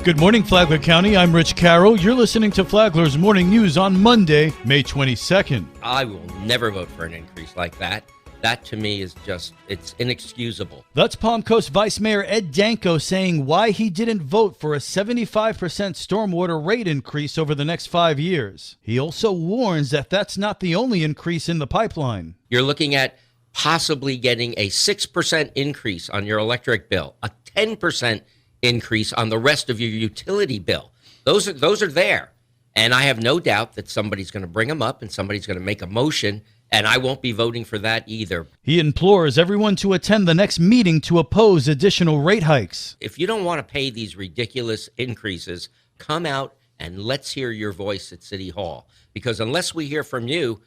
Good morning, Flagler County. I'm Rich Carroll. You're listening to Flagler's Morning News on Monday, May 22nd. I will never vote for an increase like that. That, to me, is just, it's inexcusable. That's Palm Coast Vice Mayor Ed Danko saying why he didn't vote for a 75% stormwater rate increase over the next 5 years. He also warns that that's not the only increase in the pipeline. You're looking at possibly getting a 6% increase on your electric bill, a 10% increase on the rest of your utility bill. Those are there. And I have no doubt that somebody's going to bring them up and somebody's going to make a motion, and I won't be voting for that either. He implores everyone to attend the next meeting to oppose additional rate hikes. If you don't want to pay these ridiculous increases, come out and let's hear your voice at City Hall. Because unless we hear from you,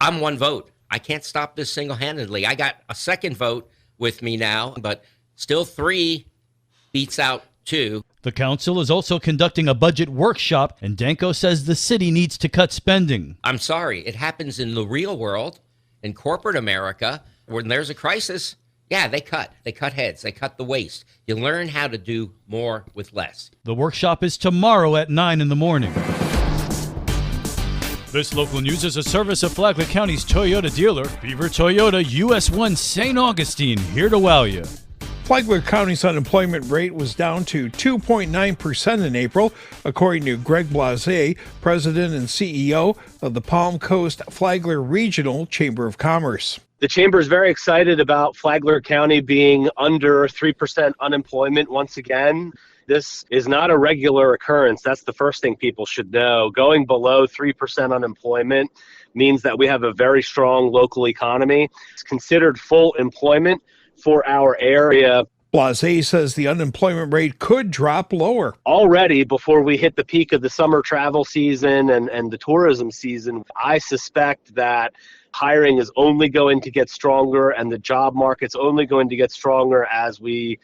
I'm one vote. I can't stop this single-handedly. I got a second vote with me now, but still 3 beats out 2. The council is also conducting a budget workshop, and Danko says the city needs to cut spending. I'm sorry, it happens in the real world, in corporate America, when there's a crisis. Yeah, they cut heads, they cut the waste. You learn how to do more with less. The workshop is tomorrow at 9 in the morning. This local news is a service of Flagler County's Toyota dealer, Beaver Toyota, US 1 St. Augustine, here to wow you. Flagler County's unemployment rate was down to 2.9% in April, according to Greg Blase, President and CEO of the Palm Coast Flagler Regional Chamber of Commerce. The Chamber is very excited about Flagler County being under 3% unemployment once again. This is not a regular occurrence. That's the first thing people should know. Going below 3% unemployment means that we have a very strong local economy. It's considered full employment for our area. Blase says the unemployment rate could drop lower. Already, before we hit the peak of the summer travel season and the tourism season, I suspect that hiring is only going to get stronger and the job market's only going to get stronger as we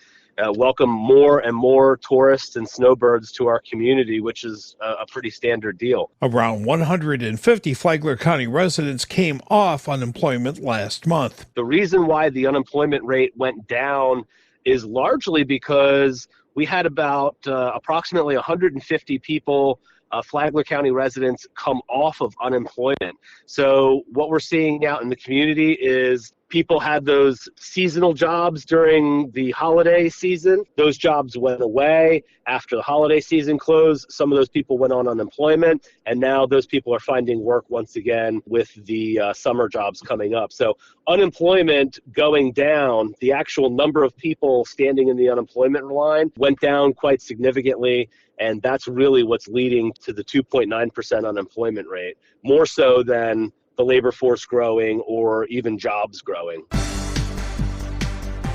welcome more and more tourists and snowbirds to our community, which is a pretty standard deal. Around 150 Flagler County residents came off unemployment last month. The reason why the unemployment rate went down is largely because we had about approximately 150 people, Flagler County residents, come off of unemployment. So what we're seeing out in the community is people had those seasonal jobs during the holiday season. Those jobs went away after the holiday season closed. Some of those people went on unemployment, and now those people are finding work once again with the summer jobs coming up. So unemployment going down, the actual number of people standing in the unemployment line went down quite significantly, and that's really what's leading to the 2.9% unemployment rate, more so than the labor force growing or even jobs growing.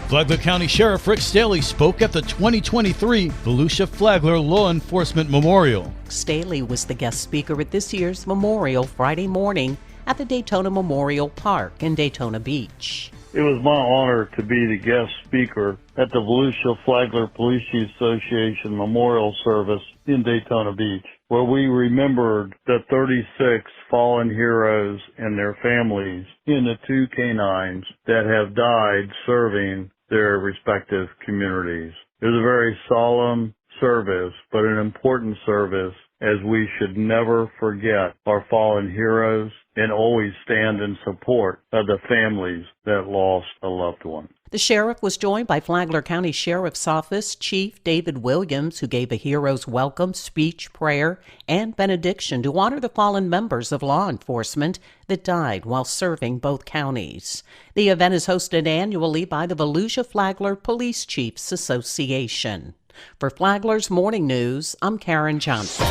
Flagler County Sheriff Rick Staley spoke at the 2023 Volusia Flagler Law Enforcement Memorial. Staley was the guest speaker at this year's memorial Friday morning at the Daytona Memorial Park in Daytona Beach. It was my honor to be the guest speaker at the Volusia Flagler Police Chiefs Association Memorial Service in Daytona Beach, where we remembered the 36 fallen heroes and their families in the 2 canines that have died serving their respective communities. It was a very solemn service, but an important service, as we should never forget our fallen heroes and always stand in support of the families that lost a loved one. The sheriff was joined by Flagler County Sheriff's Office Chief David Williams, who gave a hero's welcome speech, prayer, and benediction to honor the fallen members of law enforcement that died while serving both counties. The event is hosted annually by the Volusia Flagler Police Chiefs Association. For Flagler's Morning News, I'm Karen Johnson.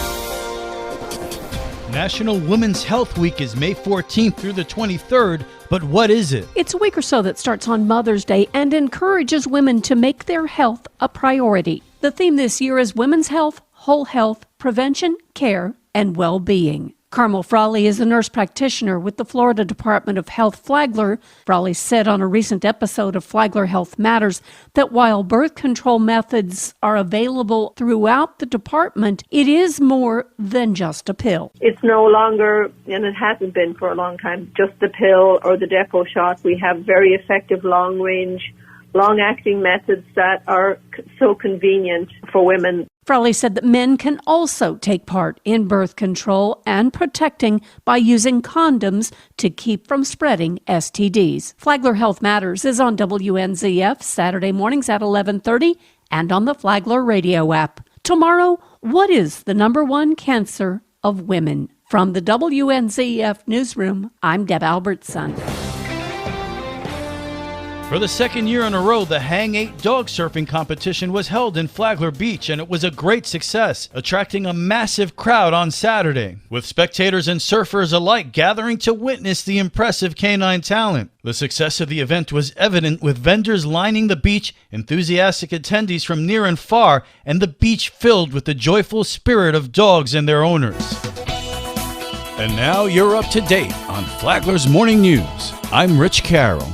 National Women's Health Week is May 14th through the 23rd, but what is it? It's a week or so that starts on Mother's Day and encourages women to make their health a priority. The theme this year is Women's Health, Whole Health, Prevention, Care, and Well-Being. Carmel Frawley is a nurse practitioner with the Florida Department of Health Flagler. Frawley said on a recent episode of Flagler Health Matters that while birth control methods are available throughout the department, it is more than just a pill. It's no longer, and it hasn't been for a long time, just the pill or the depot shot. We have very effective long-range, long-acting methods that are so convenient for women. Frawley said that men can also take part in birth control and protecting by using condoms to keep from spreading STDs. Flagler Health Matters is on WNZF Saturday mornings at 11:30 and on the Flagler radio app. Tomorrow, what is the number one cancer of women? From the WNZF newsroom, I'm Deb Albertson. For the second year in a row, the Hang 8 dog surfing competition was held in Flagler Beach, and it was a great success, attracting a massive crowd on Saturday, with spectators and surfers alike gathering to witness the impressive canine talent. The success of the event was evident, with vendors lining the beach, enthusiastic attendees from near and far, and the beach filled with the joyful spirit of dogs and their owners. And now you're up to date on Flagler's Morning News. I'm Rich Carroll.